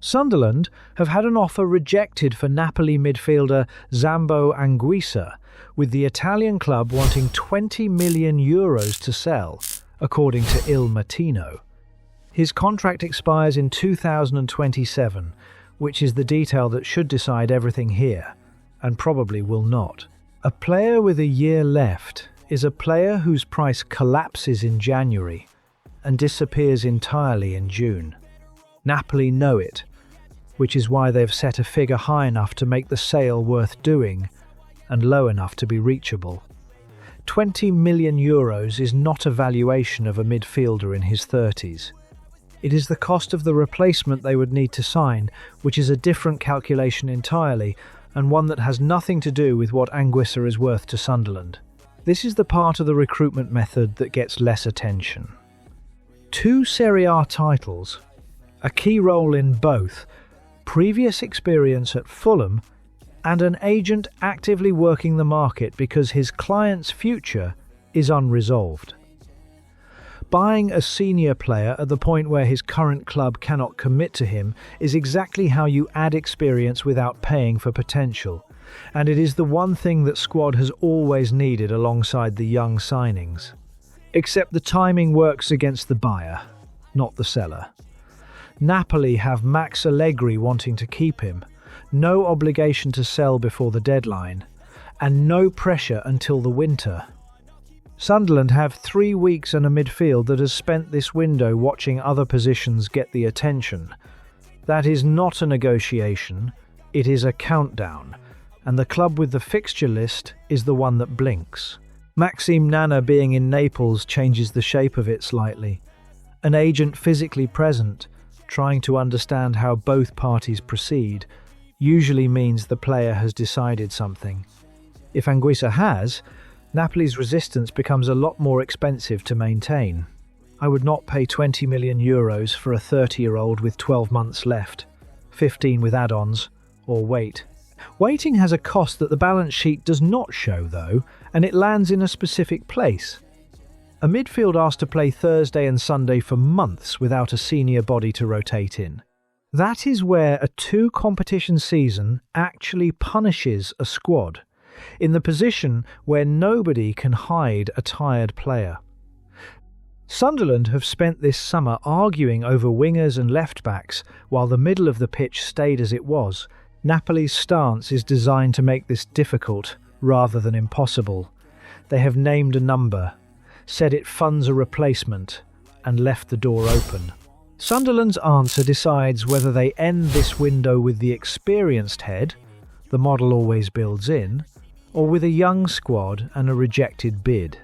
Sunderland have had an offer rejected for Napoli midfielder Zambo Anguissa, with the Italian club wanting €20 million to sell, according to Il Mattino. His contract expires in 2027, which is the detail that should decide everything here, and probably will not. A player with a year left is a player whose price collapses in January and disappears entirely in June. Napoli know it, which is why they've set a figure high enough to make the sale worth doing and low enough to be reachable. €20 million is not a valuation of a midfielder in his 30s. It is the cost of the replacement they would need to sign, which is a different calculation entirely, and one that has nothing to do with what Anguissa is worth to Sunderland. This is the part of the recruitment method that gets less attention. 2 Serie A titles, a key role in both, previous experience at Fulham, and an agent actively working the market because his client's future is unresolved. Buying a senior player at the point where his current club cannot commit to him is exactly how you add experience without paying for potential, and it is the one thing that squad has always needed alongside the young signings. Except the timing works against the buyer, not the seller. Napoli have Max Allegri wanting to keep him, no obligation to sell before the deadline, and no pressure until the winter. Sunderland have 3 weeks and a midfield that has spent this window watching other positions get the attention. That is not a negotiation, it is a countdown, and the club with the fixture list is the one that blinks. Maxime Nana being in Naples changes the shape of it slightly. An agent physically present, trying to understand how both parties proceed, usually means the player has decided something. If Anguissa has, Napoli's resistance becomes a lot more expensive to maintain. I would not pay €20 million for a 30-year-old with 12 months left, 15 with add-ons, or wait. Waiting has a cost that the balance sheet does not show, though, and it lands in a specific place. A midfield asked to play Thursday and Sunday for months without a senior body to rotate in. That is where a 2-competition season actually punishes a squad, in the position where nobody can hide a tired player. Sunderland have spent this summer arguing over wingers and left-backs while the middle of the pitch stayed as it was. Napoli's stance is designed to make this difficult rather than impossible. They have named a number, said it funds a replacement, and left the door open. Sunderland's answer decides whether they end this window with the experienced head, the model always builds in, or with a young squad and a rejected bid.